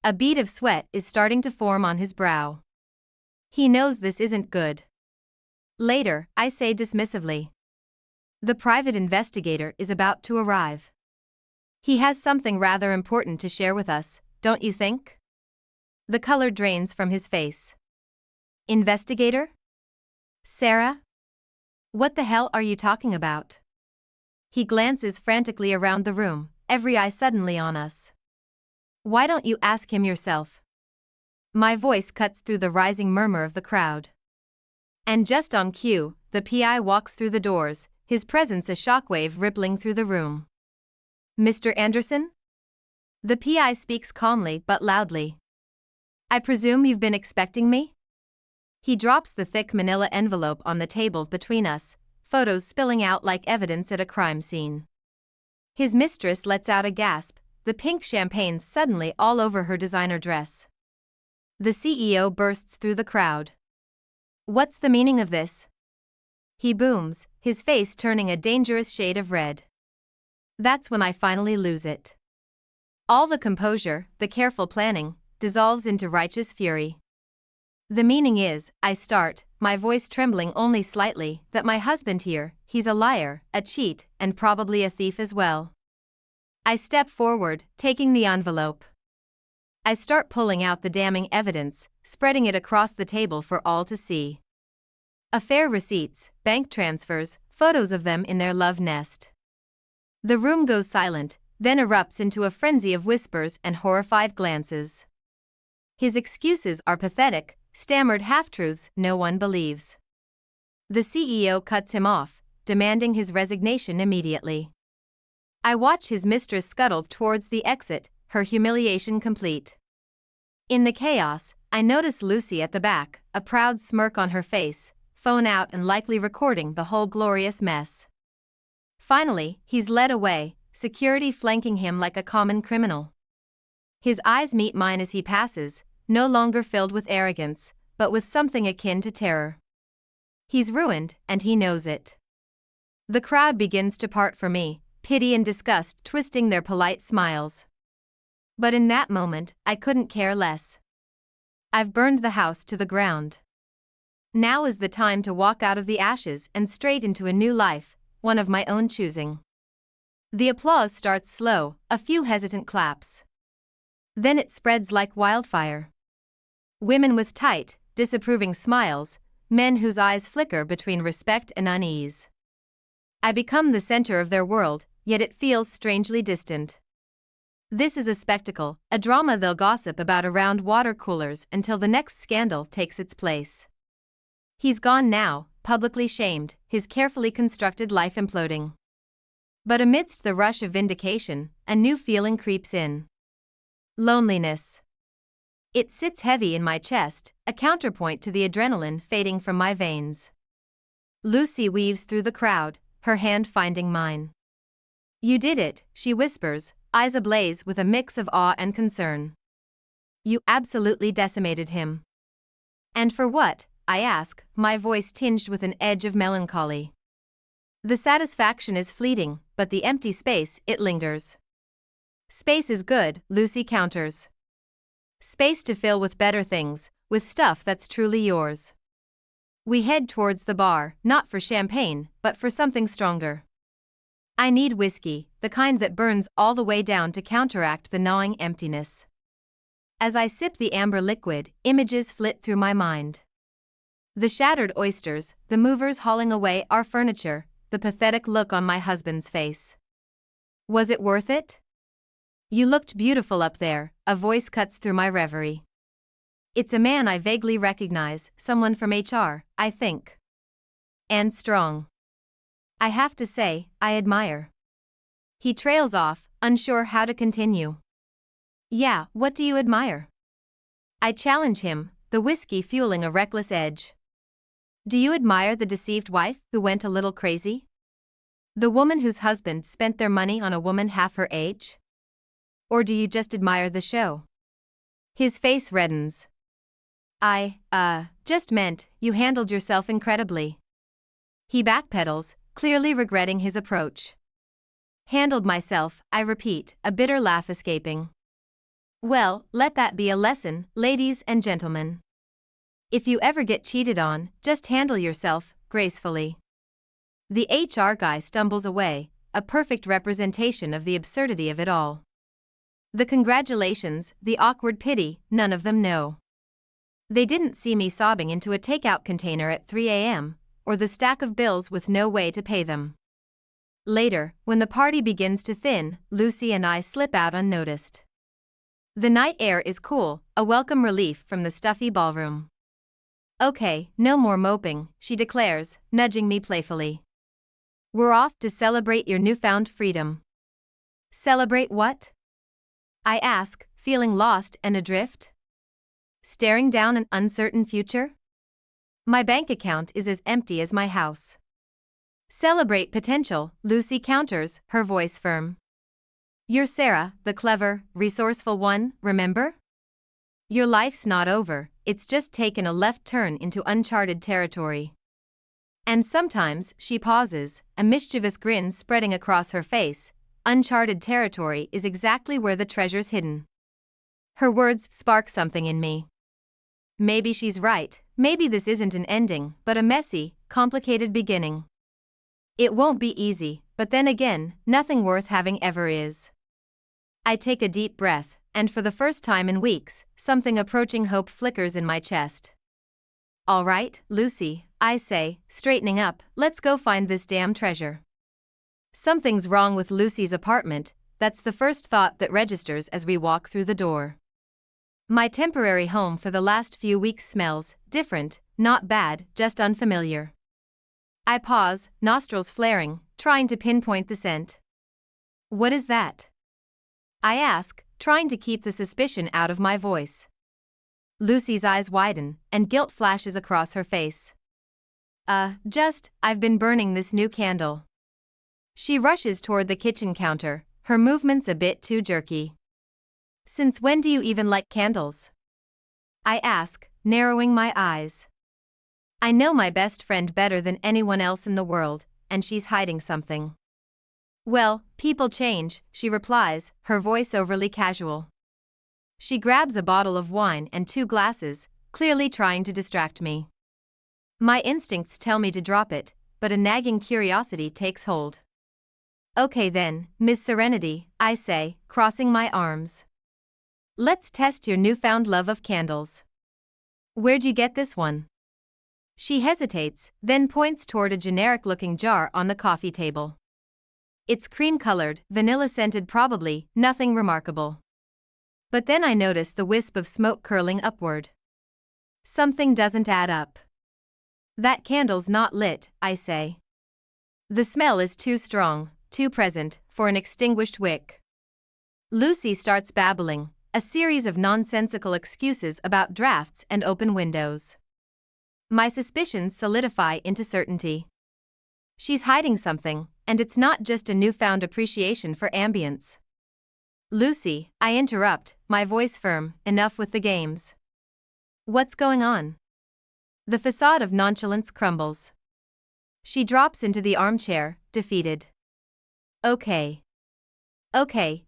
A bead of sweat is starting to form on his brow. He knows this isn't good. Later, I say dismissively. The private investigator is about to arrive. He has something rather important to share with us, don't you think? The color drains from his face. Investigator? Sarah? What the hell are you talking about? He glances frantically around the room, every eye suddenly on us. Why don't you ask him yourself? My voice cuts through the rising murmur of the crowd. And just on cue, the PI walks through the doors, his presence a shockwave rippling through the room. Mr. Anderson? The PI speaks calmly but loudly. I presume you've been expecting me? He drops the thick manila envelope on the table between us, photos spilling out like evidence at a crime scene. His mistress lets out a gasp, the pink champagne suddenly all over her designer dress. The CEO bursts through the crowd. What's the meaning of this? He booms, his face turning a dangerous shade of red. That's when I finally lose it. All the composure, the careful planning, dissolves into righteous fury. The meaning is, I start, my voice trembling only slightly, that my husband here, he's a liar, a cheat, and probably a thief as well. I step forward, taking the envelope. I start pulling out the damning evidence, spreading it across the table for all to see. Affair receipts, bank transfers, photos of them in their love nest. The room goes silent, then erupts into a frenzy of whispers and horrified glances. His excuses are pathetic, stammered half-truths no one believes. The CEO cuts him off, demanding his resignation immediately. I watch his mistress scuttle towards the exit, her humiliation complete. In the chaos, I notice Lucy at the back, a proud smirk on her face, phone out and likely recording the whole glorious mess. Finally, he's led away, security flanking him like a common criminal. His eyes meet mine as he passes, no longer filled with arrogance, but with something akin to terror. He's ruined, and he knows it. The crowd begins to part for me, pity and disgust twisting their polite smiles. But in that moment, I couldn't care less. I've burned the house to the ground. Now is the time to walk out of the ashes and straight into a new life, one of my own choosing. The applause starts slow, a few hesitant claps. Then it spreads like wildfire. Women with tight, disapproving smiles, men whose eyes flicker between respect and unease. I become the center of their world, yet it feels strangely distant. This is a spectacle, a drama they'll gossip about around water coolers until the next scandal takes its place. He's gone now, publicly shamed, his carefully constructed life imploding. But amidst the rush of vindication, a new feeling creeps in. Loneliness. It sits heavy in my chest, a counterpoint to the adrenaline fading from my veins. Lucy weaves through the crowd, her hand finding mine. You did it, she whispers, eyes ablaze with a mix of awe and concern. You absolutely decimated him. And for what? I ask, my voice tinged with an edge of melancholy. The satisfaction is fleeting, but the empty space, it lingers. Space is good, Lucy counters. Space to fill with better things, with stuff that's truly yours. We head towards the bar, not for champagne, but for something stronger. I need whiskey, the kind that burns all the way down to counteract the gnawing emptiness. As I sip the amber liquid, images flit through my mind. The shattered oysters, the movers hauling away our furniture, the pathetic look on my husband's face. Was it worth it? You looked beautiful up there, a voice cuts through my reverie. It's a man I vaguely recognize, someone from HR, I think. And strong. I have to say, I admire. He trails off, unsure how to continue. Yeah, what do you admire? I challenge him, the whiskey fueling a reckless edge. Do you admire the deceived wife who went a little crazy? The woman whose husband spent their money on a woman half her age? Or do you just admire the show? His face reddens. I just meant, you handled yourself incredibly. He backpedals, clearly regretting his approach. Handled myself, I repeat, a bitter laugh escaping. Well, let that be a lesson, ladies and gentlemen. If you ever get cheated on, just handle yourself, gracefully. The HR guy stumbles away, a perfect representation of the absurdity of it all. The congratulations, the awkward pity, none of them know. They didn't see me sobbing into a takeout container at 3 a.m., or the stack of bills with no way to pay them. Later, when the party begins to thin, Lucy and I slip out unnoticed. The night air is cool, a welcome relief from the stuffy ballroom. Okay, no more moping, she declares, nudging me playfully. We're off to celebrate your newfound freedom. Celebrate what? I ask, feeling lost and adrift. Staring down an uncertain future? My bank account is as empty as my house. Celebrate potential, Lucy counters, her voice firm. You're Sarah, the clever, resourceful one, remember? Your life's not over, it's just taken a left turn into uncharted territory. And sometimes, she pauses, a mischievous grin spreading across her face, uncharted territory is exactly where the treasure's hidden. Her words spark something in me. Maybe she's right, maybe this isn't an ending, but a messy, complicated beginning. It won't be easy, but then again, nothing worth having ever is. I take a deep breath, and for the first time in weeks, something approaching hope flickers in my chest. All right, Lucy, I say, straightening up, let's go find this damn treasure. Something's wrong with Lucy's apartment, that's the first thought that registers as we walk through the door. My temporary home for the last few weeks smells different, not bad, just unfamiliar. I pause, nostrils flaring, trying to pinpoint the scent. What is that? I ask, trying to keep the suspicion out of my voice. Lucy's eyes widen, and guilt flashes across her face. I've been burning this new candle. She rushes toward the kitchen counter, her movements a bit too jerky. Since when do you even like candles? I ask, narrowing my eyes. I know my best friend better than anyone else in the world, and she's hiding something. Well, people change, she replies, her voice overly casual. She grabs a bottle of wine and 2 glasses, clearly trying to distract me. My instincts tell me to drop it, but a nagging curiosity takes hold. Okay then, Miss Serenity, I say, crossing my arms. Let's test your newfound love of candles. Where'd you get this one? She hesitates, then points toward a generic-looking jar on the coffee table. It's cream-colored, vanilla-scented, probably, nothing remarkable. But then I notice the wisp of smoke curling upward. Something doesn't add up. That candle's not lit, I say. The smell is too strong, too present, for an extinguished wick. Lucy starts babbling, a series of nonsensical excuses about drafts and open windows. My suspicions solidify into certainty. She's hiding something, and it's not just a newfound appreciation for ambience. Lucy, I interrupt, my voice firm, enough with the games. What's going on? The facade of nonchalance crumbles. She drops into the armchair, defeated. Okay,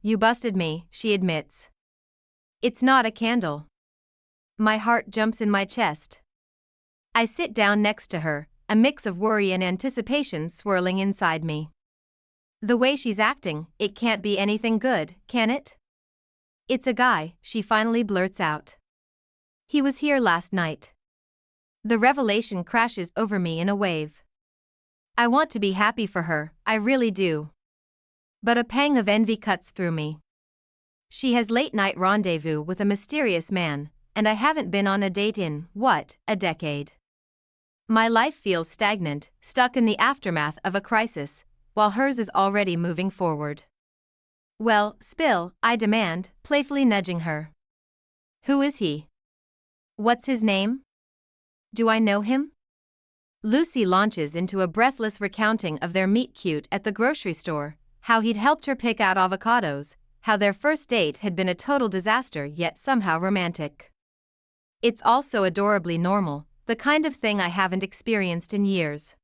you busted me, she admits. It's not a candle. My heart jumps in my chest. I sit down next to her, a mix of worry and anticipation swirling inside me. The way she's acting, it can't be anything good, can it? It's a guy, she finally blurts out. He was here last night. The revelation crashes over me in a wave. I want to be happy for her, I really do. But a pang of envy cuts through me. She has late-night rendezvous with a mysterious man, and I haven't been on a date in, a decade. My life feels stagnant, stuck in the aftermath of a crisis, while hers is already moving forward. Well, spill, I demand, playfully nudging her. Who is he? What's his name? Do I know him? Lucy launches into a breathless recounting of their meet-cute at the grocery store, how he'd helped her pick out avocados, how their first date had been a total disaster yet somehow romantic. It's all so adorably normal, the kind of thing I haven't experienced in years.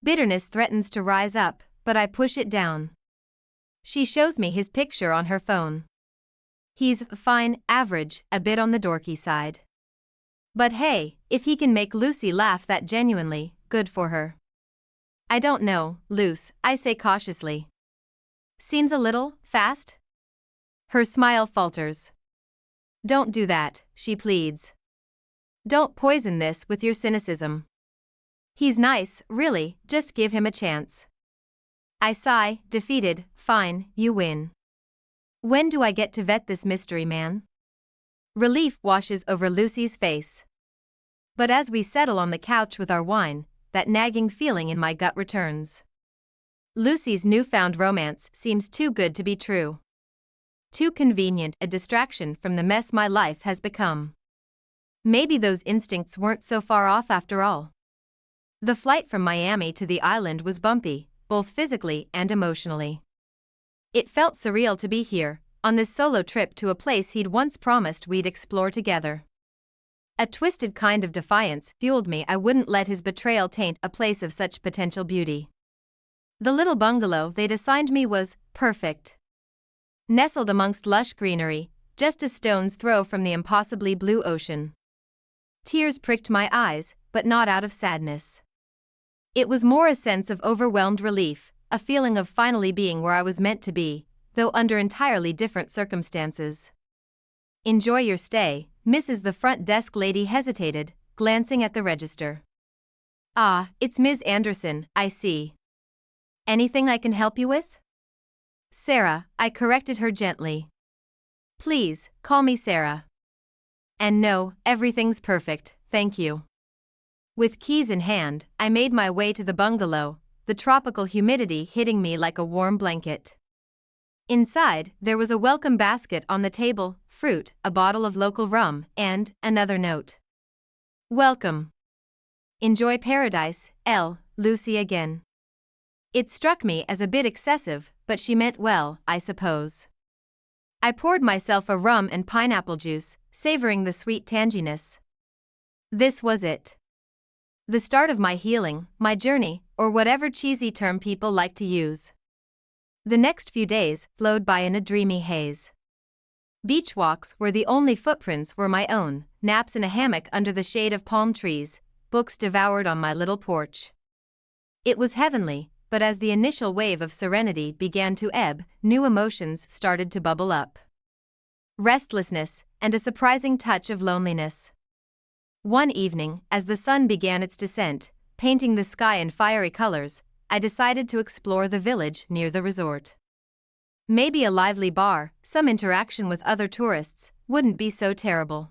Bitterness threatens to rise up, but I push it down. She shows me his picture on her phone. He's fine, average, a bit on the dorky side. But hey, if he can make Lucy laugh that genuinely, good for her. I don't know, Luce, I say cautiously. Seems a little fast? Her smile falters. Don't do that, she pleads. Don't poison this with your cynicism. He's nice, really, just give him a chance. I sigh, defeated, fine, you win. When do I get to vet this mystery man? Relief washes over Lucy's face. But as we settle on the couch with our wine, that nagging feeling in my gut returns. Lucy's newfound romance seems too good to be true. Too convenient a distraction from the mess my life has become. Maybe those instincts weren't so far off after all. The flight from Miami to the island was bumpy, both physically and emotionally. It felt surreal to be here, on this solo trip to a place he'd once promised we'd explore together. A twisted kind of defiance fueled me. I wouldn't let his betrayal taint a place of such potential beauty. The little bungalow they'd assigned me was perfect. Nestled amongst lush greenery, just a stone's throw from the impossibly blue ocean. Tears pricked my eyes, but not out of sadness. It was more a sense of overwhelmed relief, a feeling of finally being where I was meant to be, though under entirely different circumstances. Enjoy your stay, Mrs. The front desk lady hesitated, glancing at the register. Ah, it's Ms. Anderson, I see. Anything I can help you with? Sarah, I corrected her gently. Please, call me Sarah. And no, everything's perfect, thank you. With keys in hand, I made my way to the bungalow, the tropical humidity hitting me like a warm blanket. Inside, there was a welcome basket on the table, fruit, a bottle of local rum, and another note. Welcome. Enjoy paradise, L. Lucy again. It struck me as a bit excessive, but she meant well, I suppose. I poured myself a rum and pineapple juice, savoring the sweet tanginess. This was it. The start of my healing, my journey, or whatever cheesy term people like to use. The next few days flowed by in a dreamy haze. Beach walks where the only footprints were my own, naps in a hammock under the shade of palm trees, books devoured on my little porch. It was heavenly, but as the initial wave of serenity began to ebb, new emotions started to bubble up. Restlessness, and a surprising touch of loneliness. One evening, as the sun began its descent, painting the sky in fiery colors, I decided to explore the village near the resort. Maybe a lively bar, some interaction with other tourists, wouldn't be so terrible.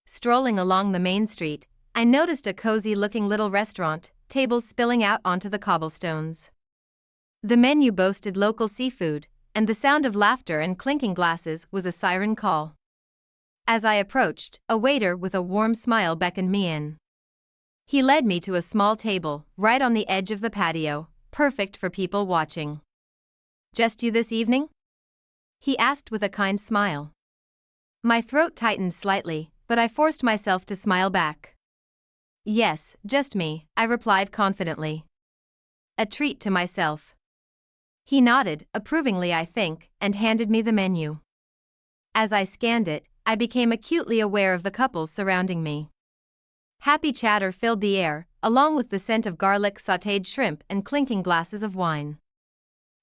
Strolling along the main street, I noticed a cozy-looking little restaurant, tables spilling out onto the cobblestones. The menu boasted local seafood, and the sound of laughter and clinking glasses was a siren call. As I approached, a waiter with a warm smile beckoned me in. He led me to a small table, right on the edge of the patio, perfect for people watching. Just you this evening? He asked with a kind smile. My throat tightened slightly, but I forced myself to smile back. Yes, just me, I replied confidently. A treat to myself. He nodded, approvingly I think, and handed me the menu. As I scanned it, I became acutely aware of the couples surrounding me. Happy chatter filled the air, along with the scent of garlic, sautéed shrimp, and clinking glasses of wine.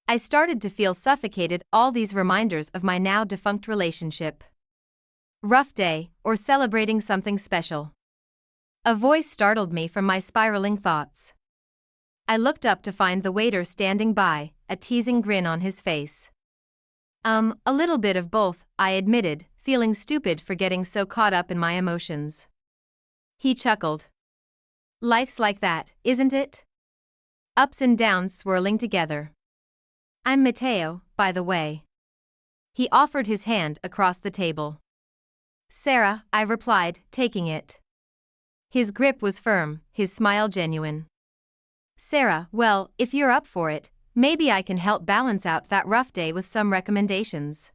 I started to feel suffocated, all these reminders of my now defunct relationship. Rough day, or celebrating something special? A voice startled me from my spiraling thoughts. I looked up to find the waiter standing by, a teasing grin on his face. A little bit of both, I admitted, feeling stupid for getting so caught up in my emotions. He chuckled. Life's like that, isn't it? Ups and downs swirling together. I'm Matteo, by the way. He offered his hand across the table. Sarah, I replied, taking it. His grip was firm, his smile genuine. Sarah, well, if you're up for it, maybe I can help balance out that rough day with some recommendations.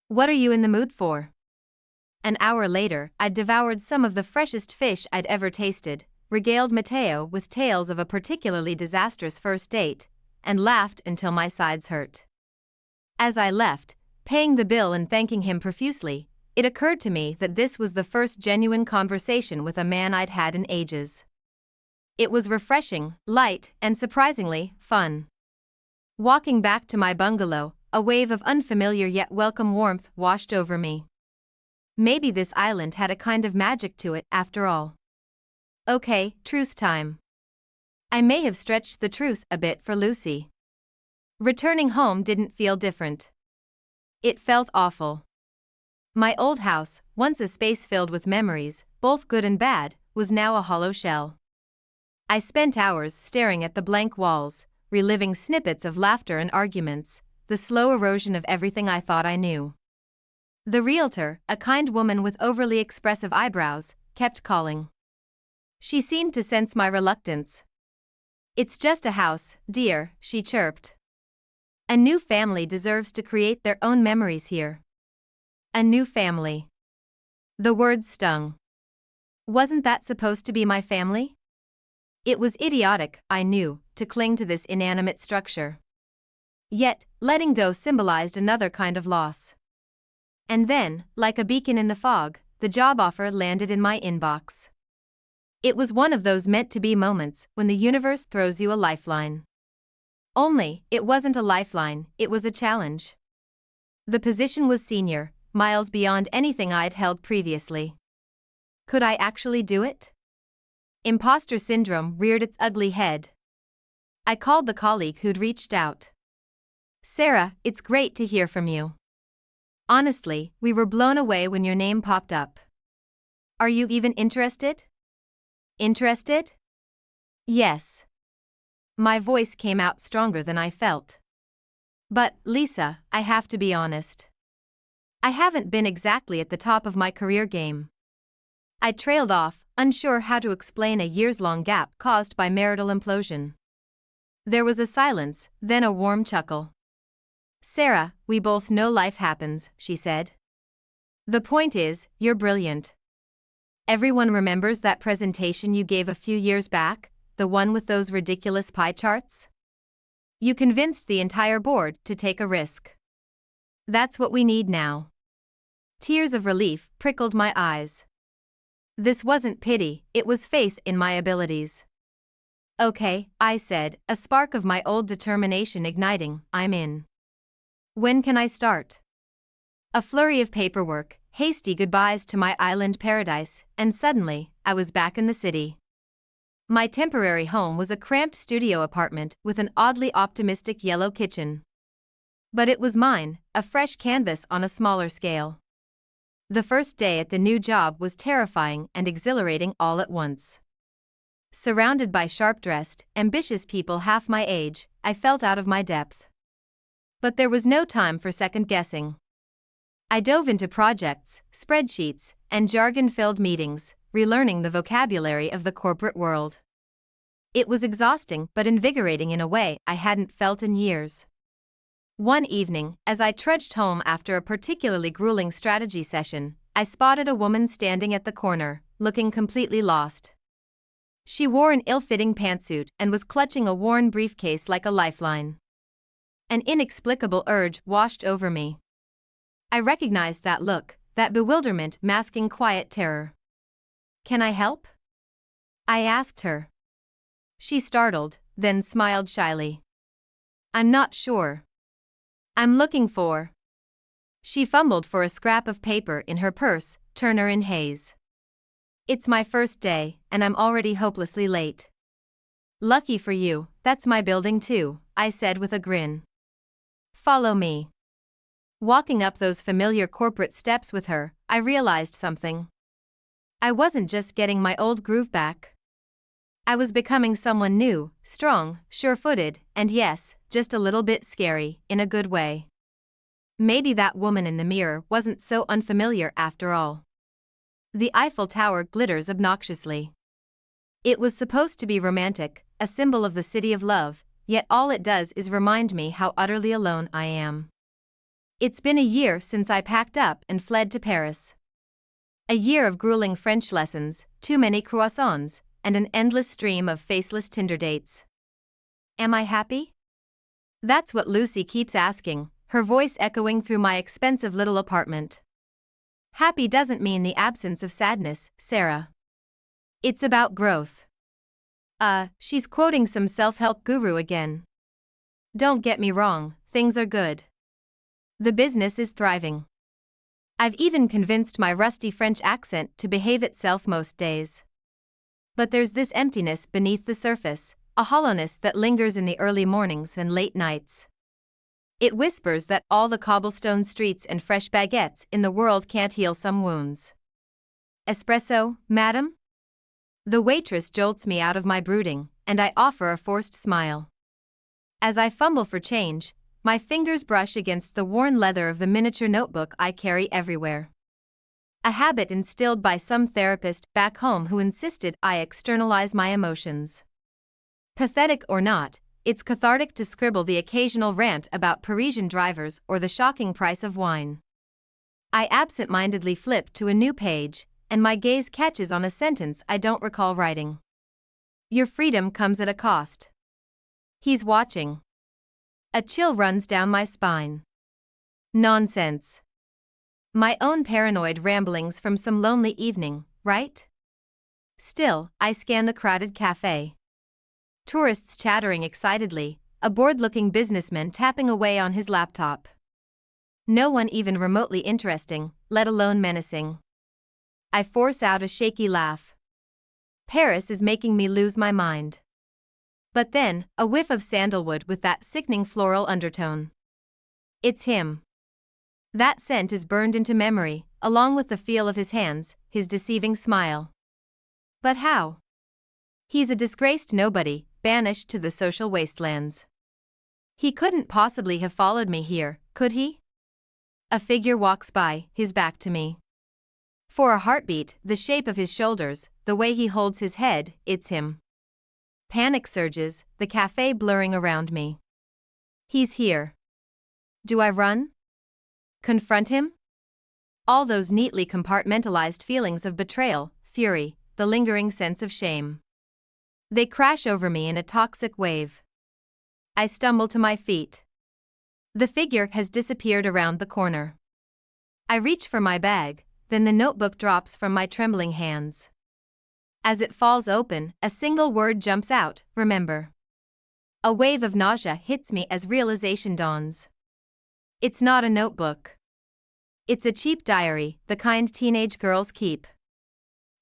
What are you in the mood for? An hour later, I'd devoured some of the freshest fish I'd ever tasted, regaled Matteo with tales of a particularly disastrous first date, and laughed until my sides hurt. As I left, paying the bill and thanking him profusely, it occurred to me that this was the first genuine conversation with a man I'd had in ages. It was refreshing, light, and surprisingly fun. Walking back to my bungalow, a wave of unfamiliar yet welcome warmth washed over me. Maybe this island had a kind of magic to it after all. Okay, truth time. I may have stretched the truth a bit for Lucy. Returning home didn't feel different. It felt awful. My old house, once a space filled with memories, both good and bad, was now a hollow shell. I spent hours staring at the blank walls, reliving snippets of laughter and arguments, the slow erosion of everything I thought I knew. The realtor, a kind woman with overly expressive eyebrows, kept calling. She seemed to sense my reluctance. It's just a house, dear, she chirped. A new family deserves to create their own memories here. A new family. The words stung. Wasn't that supposed to be my family? It was idiotic, I knew, to cling to this inanimate structure. Yet, letting go symbolized another kind of loss. And then, like a beacon in the fog, the job offer landed in my inbox. It was one of those meant-to-be moments when the universe throws you a lifeline. Only, it wasn't a lifeline, it was a challenge. The position was senior, miles beyond anything I'd held previously. Could I actually do it? Imposter syndrome reared its ugly head. I called the colleague who'd reached out. Sarah, it's great to hear from you. Honestly, we were blown away when your name popped up. Are you even interested? Interested? Yes. My voice came out stronger than I felt. But, Lisa, I have to be honest. I haven't been exactly at the top of my career game. I trailed off, unsure how to explain a years-long gap caused by marital implosion. There was a silence, then a warm chuckle. Sarah, we both know life happens, she said. The point is, you're brilliant. Everyone remembers that presentation you gave a few years back, the one with those ridiculous pie charts? You convinced the entire board to take a risk. That's what we need now. Tears of relief prickled my eyes. This wasn't pity, it was faith in my abilities. Okay, I said, a spark of my old determination igniting, I'm in. When can I start? A flurry of paperwork, hasty goodbyes to my island paradise, and suddenly, I was back in the city. My temporary home was a cramped studio apartment with an oddly optimistic yellow kitchen. But it was mine, a fresh canvas on a smaller scale. The first day at the new job was terrifying and exhilarating all at once. Surrounded by sharp-dressed, ambitious people half my age, I felt out of my depth. But there was no time for second-guessing. I dove into projects, spreadsheets, and jargon-filled meetings, relearning the vocabulary of the corporate world. It was exhausting but invigorating in a way I hadn't felt in years. One evening, as I trudged home after a particularly grueling strategy session, I spotted a woman standing at the corner, looking completely lost. She wore an ill-fitting pantsuit and was clutching a worn briefcase like a lifeline. An inexplicable urge washed over me. I recognized that look, that bewilderment masking quiet terror. "Can I help?" I asked her. She startled, then smiled shyly. "I'm not sure. I'm looking for..." She fumbled for a scrap of paper in her purse, Turner and Hayes. "It's my first day, and I'm already hopelessly late." "Lucky for you, that's my building too," I said with a grin. "Follow me." Walking up those familiar corporate steps with her, I realized something. I wasn't just getting my old groove back. I was becoming someone new, strong, sure-footed, and yes, just a little bit scary, in a good way. Maybe that woman in the mirror wasn't so unfamiliar after all. The Eiffel Tower glitters obnoxiously. It was supposed to be romantic, a symbol of the city of love, yet all it does is remind me how utterly alone I am. It's been a year since I packed up and fled to Paris. A year of grueling French lessons, too many croissants, and an endless stream of faceless Tinder dates. Am I happy? That's what Lucy keeps asking, her voice echoing through my expensive little apartment. Happy doesn't mean the absence of sadness, Sarah. It's about growth. She's quoting some self-help guru again. Don't get me wrong, things are good. The business is thriving. I've even convinced my rusty French accent to behave itself most days. But there's this emptiness beneath the surface, a hollowness that lingers in the early mornings and late nights. It whispers that all the cobblestone streets and fresh baguettes in the world can't heal some wounds. "Espresso, madam?" The waitress jolts me out of my brooding, and I offer a forced smile. As I fumble for change, my fingers brush against the worn leather of the miniature notebook I carry everywhere. A habit instilled by some therapist back home who insisted I externalize my emotions. Pathetic or not, it's cathartic to scribble the occasional rant about Parisian drivers or the shocking price of wine. I absent-mindedly flip to a new page, and my gaze catches on a sentence I don't recall writing. "Your freedom comes at a cost." He's watching. A chill runs down my spine. Nonsense. My own paranoid ramblings from some lonely evening, right? Still, I scan the crowded cafe. Tourists chattering excitedly, a bored-looking businessman tapping away on his laptop. No one even remotely interesting, let alone menacing. I force out a shaky laugh. Paris is making me lose my mind. But then, a whiff of sandalwood with that sickening floral undertone. It's him. That scent is burned into memory, along with the feel of his hands, his deceiving smile. But how? He's a disgraced nobody, banished to the social wastelands. He couldn't possibly have followed me here, could he? A figure walks by, his back to me. For a heartbeat, the shape of his shoulders, the way he holds his head, it's him. Panic surges, the cafe blurring around me. He's here. Do I run? Confront him? All those neatly compartmentalized feelings of betrayal, fury, the lingering sense of shame. They crash over me in a toxic wave. I stumble to my feet. The figure has disappeared around the corner. I reach for my bag, then the notebook drops from my trembling hands. As it falls open, a single word jumps out, remember. A wave of nausea hits me as realization dawns. It's not a notebook. It's a cheap diary, the kind teenage girls keep.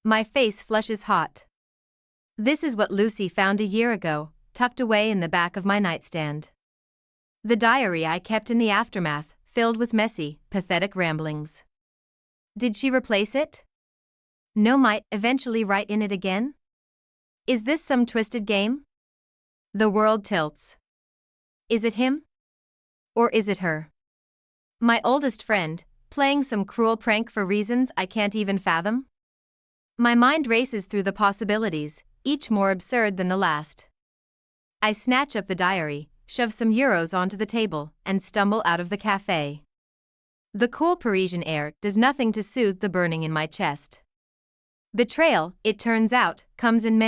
My face flushes hot. This is what Lucy found a year ago, tucked away in the back of my nightstand. The diary I kept in the aftermath, filled with messy, pathetic ramblings. Did she replace it? No, might eventually write in it again? Is this some twisted game? The world tilts. Is it him? Or is it her? My oldest friend, playing some cruel prank for reasons I can't even fathom? My mind races through the possibilities, each more absurd than the last. I snatch up the diary, shove some euros onto the table, and stumble out of the cafe. The cool Parisian air does nothing to soothe the burning in my chest. Betrayal, it turns out, comes in many